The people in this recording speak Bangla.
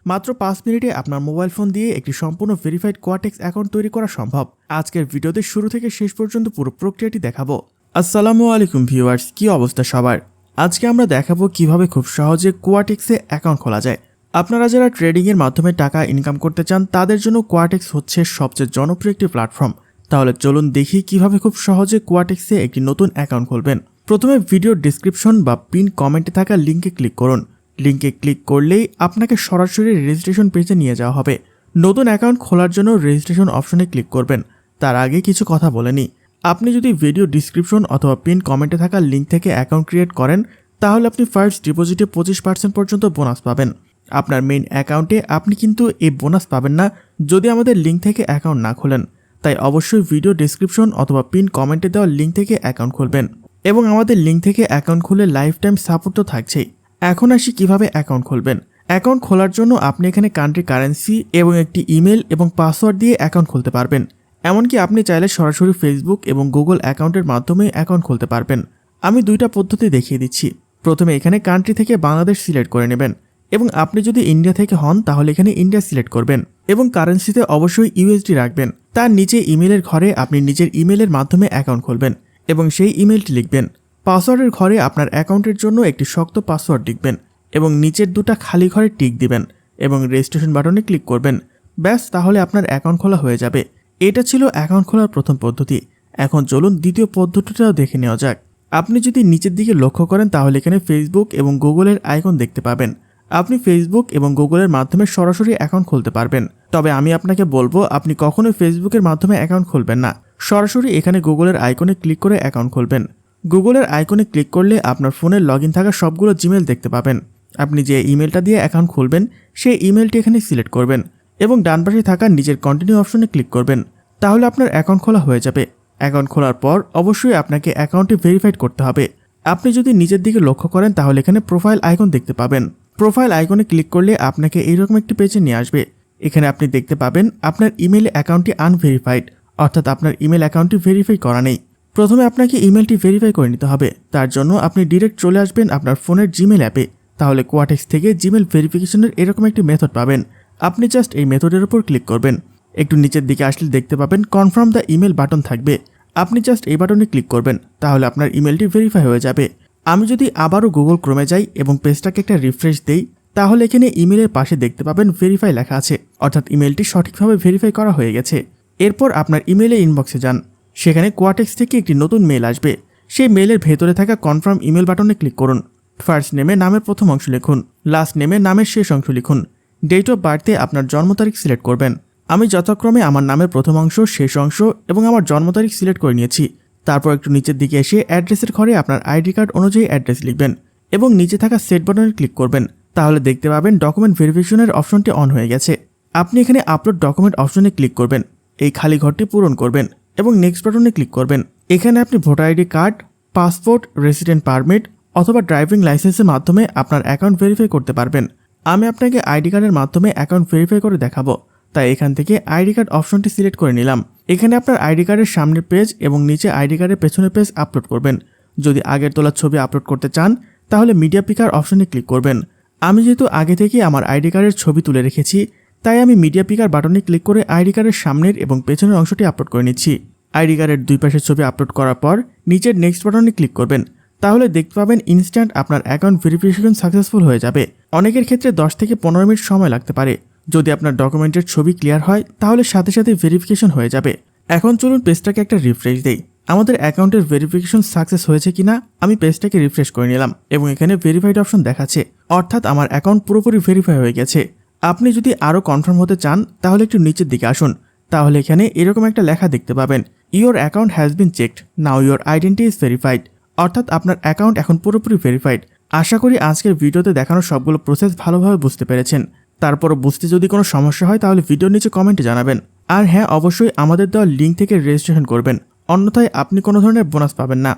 মাত্র 5 মিনিটে আপনার মোবাইল ফোন দিয়ে একটি সম্পূর্ণ ভেরিফাইড কোয়াটেক্স অ্যাকাউন্ট তৈরি করা সম্ভব। আজকের ভিডিওতে শুরু থেকে শেষ পর্যন্ত পুরো প্রক্রিয়াটি দেখাবো। আসসালামু আলাইকুম ভিউয়ার্স, কি অবস্থা সবার? আজকে আমরা দেখাবো কিভাবে খুব সহজে কোয়াটেক্সে অ্যাকাউন্ট খোলা যায়। আপনারা যারা ট্রেডিংয়ের মাধ্যমে টাকা ইনকাম করতে চান তাদের জন্য কোয়াটেক্স হচ্ছে সবচেয়ে জনপ্রিয় একটি প্ল্যাটফর্ম। তাহলে চলুন দেখি কিভাবে খুব সহজে কোয়াটেক্সে একটি নতুন অ্যাকাউন্ট খুলবেন। প্রথমে ভিডিওর ডেসক্রিপশন বা পিন কমেন্টে থাকা লিঙ্কে ক্লিক করুন। লিঙ্কে ক্লিক করলেই আপনাকে সরাসরি রেজিস্ট্রেশন পেজে নিয়ে যাওয়া হবে। নতুন অ্যাকাউন্ট খোলার জন্য রেজিস্ট্রেশন অপশনে ক্লিক করবেন। তার আগে কিছু কথা বলে নিই। আপনি যদি ভিডিও ডিসক্রিপশন অথবা পিন কমেন্টে থাকা লিঙ্ক থেকে অ্যাকাউন্ট ক্রিয়েট করেন তাহলে আপনি ফার্স্ট ডিপোজিটে 25% পর্যন্ত বোনাস পাবেন। আপনার মেইন অ্যাকাউন্টে আপনি কিন্তু এই বোনাস পাবেন না যদি আমাদের লিঙ্ক থেকে অ্যাকাউন্ট না খোলেন। তাই অবশ্যই ভিডিও ডিসক্রিপশন অথবা পিন কমেন্টে দেওয়া লিঙ্ক থেকে অ্যাকাউন্ট খুলবেন এবং আমাদের লিঙ্ক থেকে অ্যাকাউন্ট খুলে লাইফ টাইম সাপোর্ট তো থাকছেই। এখন আসি কিভাবে অ্যাকাউন্ট খুলবেন। অ্যাকাউন্ট খোলার জন্য আপনি এখানে কান্ট্রি কারেন্সি এবং একটি ইমেল এবং পাসওয়ার্ড দিয়ে অ্যাকাউন্ট খুলতে পারবেন। এমনকি আপনি চাইলে সরাসরি ফেসবুক এবং গুগল অ্যাকাউন্টের মাধ্যমে অ্যাকাউন্ট খুলতে পারবেন। আমি দুইটা পদ্ধতি দেখিয়ে দিচ্ছি। প্রথমে এখানে কান্ট্রি থেকে বাংলাদেশ সিলেক্ট করে নেবেন এবং আপনি যদি ইন্ডিয়া থেকে হন তাহলে এখানে ইন্ডিয়া সিলেক্ট করবেন এবং কারেন্সিতে অবশ্যই ইউএসডি রাখবেন। তার নিচে ইমেলের ঘরে আপনি নিজের ইমেলের মাধ্যমে অ্যাকাউন্ট খুলবেন এবং সেই ইমেলটি লিখবেন। পাসওয়ার্ডের ঘরে আপনার অ্যাকাউন্টের জন্য একটি শক্ত পাসওয়ার্ড লিখবেন এবং নিচের দুটা খালি ঘরে টিক দিবেন এবং রেজিস্ট্রেশন বাটনে ক্লিক করবেন। ব্যাস, তাহলে আপনার অ্যাকাউন্ট খোলা হয়ে যাবে। এটা ছিল অ্যাকাউন্ট খোলার প্রথম পদ্ধতি। এখন চলুন দ্বিতীয় পদ্ধতিটাও দেখে নেওয়া যাক। আপনি যদি নিচের দিকে লক্ষ্য করেন তাহলে এখানে ফেসবুক এবং গুগলের আইকন দেখতে পাবেন। আপনি ফেসবুক এবং গুগলের মাধ্যমে সরাসরি অ্যাকাউন্ট খুলতে পারবেন। তবে আমি আপনাকে বলবো আপনি কখনোই ফেসবুকের মাধ্যমে অ্যাকাউন্ট খুলবেন না। সরাসরি এখানে গুগলের আইকনে ক্লিক করে অ্যাকাউন্ট খুলবেন। গুগলের আইকনে ক্লিক করলে আপনার ফোনের লগইন থাকা সবগুলো জিমেল দেখতে পাবেন। আপনি যে ইমেলটা দিয়ে অ্যাকাউন্ট খুলবেন সেই ইমেলটি এখানে সিলেক্ট করবেন এবং ডান পাশে থাকা নিচের কন্টিনিউ অপশনে ক্লিক করবেন। তাহলে আপনার অ্যাকাউন্ট খোলা হয়ে যাবে। অ্যাকাউন্ট খোলার পর অবশ্যই আপনাকে অ্যাকাউন্টটি ভেরিফাইড করতে হবে। আপনি যদি নিচের দিকে লক্ষ্য করেন তাহলে এখানে প্রোফাইল আইকন দেখতে পাবেন। প্রোফাইল আইকনে ক্লিক করলে আপনাকে এইরকম একটি পেজে নিয়ে আসবে। এখানে আপনি দেখতে পাবেন আপনার ইমেল অ্যাকাউন্টটি আনভেরিফাইড, অর্থাৎ আপনার ইমেল অ্যাকাউন্টটি ভেরিফাই করা নেই। প্রথমে আপনাকে ইমেলটি ভেরিফাই করে নিতে হবে। তার জন্য আপনি ডিরেক্ট চলে আসবেন আপনার ফোনের জিমেল অ্যাপে। তাহলে কোয়াটেক্স থেকে জিমেল ভেরিফিকেশনের এরকম একটি মেথড পাবেন। আপনি জাস্ট এই মেথডের উপর ক্লিক করবেন। একটু নিচের দিকে আসলে দেখতে পাবেন কনফার্ম দ্য ইমেল বাটন থাকবে। আপনি জাস্ট এই বাটনে ক্লিক করবেন। তাহলে আপনার ইমেলটি ভেরিফাই হয়ে যাবে। আমি যদি আবারও গুগল ক্রোমে যাই এবং পেজটাকে একটা রিফ্রেশ দেই তাহলে এখানে ইমেলের পাশে দেখতে পাবেন ভেরিফাই লেখা আছে, অর্থাৎ ইমেলটি সঠিকভাবে ভেরিফাই করা হয়ে গেছে। এরপর আপনার ইমেলে ইনবক্সে যান। সেখানে কোয়াটেক্স থেকে একটি নতুন মেল আসবে। সেই মেলের ভেতরে থাকা কনফার্ম ইমেল বাটনে ক্লিক করুন। ফার্স্ট নেমে নামের প্রথম অংশ লিখুন, লাস্ট নেমে নামের শেষ অংশ লিখুন। ডেট অফ বার্থে আপনার জন্ম তারিখ সিলেক্ট করবেন। আমি যথাক্রমে আমার নামের প্রথম অংশ, শেষ অংশ এবং আমার জন্ম তারিখ সিলেক্ট করে নিয়েছি। তারপর একটু নিচের দিকে এসে অ্যাড্রেসের ঘরে আপনার আইডি কার্ড অনুযায়ী অ্যাড্রেস লিখবেন এবং নিচে থাকা সেট বাটনে ক্লিক করবেন। তাহলে দেখতে পাবেন ডকুমেন্ট ভেরিফিকেশনের অপশনটি অন হয়ে গেছে। আপনি এখানে আপলোড ডকুমেন্ট অপশনে ক্লিক করবেন। এই খালি ঘরটি পূরণ করবেন এবং নেক্সট বাটনে ক্লিক করবেন। এখানে আপনি voter ID card, passport, resident permit অথবা ড্রাইভিং লাইসেন্সের মাধ্যমে আপনার অ্যাকাউন্ট ভেরিফাই করতে পারবেন। আমি আপনাকে আইডি কার্ডের মাধ্যমে অ্যাকাউন্ট ভেরিফাই করে দেখাবো, তাই এখান থেকে আইডি কার্ড অপশনটি সিলেক্ট করে নিলাম। এখানে আপনার আইডি কার্ডের সামনের পেজ এবং নিচে আইডি কার্ডের পেছনের পেজ আপলোড করবেন। যদি আগের তোলা ছবি আপলোড করতে চান তাহলে মিডিয়া পিকার অপশনে ক্লিক করবেন। আমি যেহেতু আগে থেকে আমার আইডি কার্ডের ছবি তুলে রেখেছি তাই আমি মিডিয়া পিকার বাটনে ক্লিক করে আইডি কার্ডের সামনের এবং পেছনের অংশটি আপলোড করে নিচ্ছি। আইডি কার্ডের দুই পাশের ছবি আপলোড করার পর নিচের নেক্সট বাটনে ক্লিক করবেন। তাহলে দেখতে পাবেন ইনস্ট্যান্ট আপনার অ্যাকাউন্ট ভেরিফিকেশন সাকসেসফুল হয়ে যাবে। অনেকের ক্ষেত্রে 10 থেকে 15 মিনিট সময় লাগতে পারে। যদি আপনার ডকুমেন্টের ছবি ক্লিয়ার হয় তাহলে সাথে সাথে ভেরিফিকেশন হয়ে যাবে। এখন চলুন পেজটাকে একটা রিফ্রেশ দেই। আমাদের অ্যাকাউন্টের ভেরিফিকেশন সাকসেস হয়েছে কিনা আমি পেজটাকে রিফ্রেশ করে নিলাম এবং এখানে ভেরিফাইড অপশন দেখাচ্ছে, অর্থাৎ আমার অ্যাকাউন্ট পুরোপুরি ভেরিফাই হয়ে গেছে। আপনি যদি আরও কনফার্ম হতে চান তাহলে একটু নিচের দিকে আসুন। তাহলে এখানে এরকম একটা লেখা দেখতে পাবেন, your account has been checked, now your identity is verified, অর্থাৎ আপনার অ্যাকাউন্ট এখন পুরোপুরি ভেরিফাইড। আশা করি আজকের ভিডিওতে দেখানো সবগুলো প্রসেস ভালোভাবে বুঝতে পেরেছেন। তারপরও বুঝতে যদি কোনো সমস্যা হয় তাহলে ভিডিওর নিচে কমেন্টে জানাবেন। আর হ্যাঁ, অবশ্যই আমাদের দেওয়া লিঙ্ক থেকে রেজিস্ট্রেশন করবেন, অন্যথায় আপনি কোনো ধরনের বোনাস পাবেন না।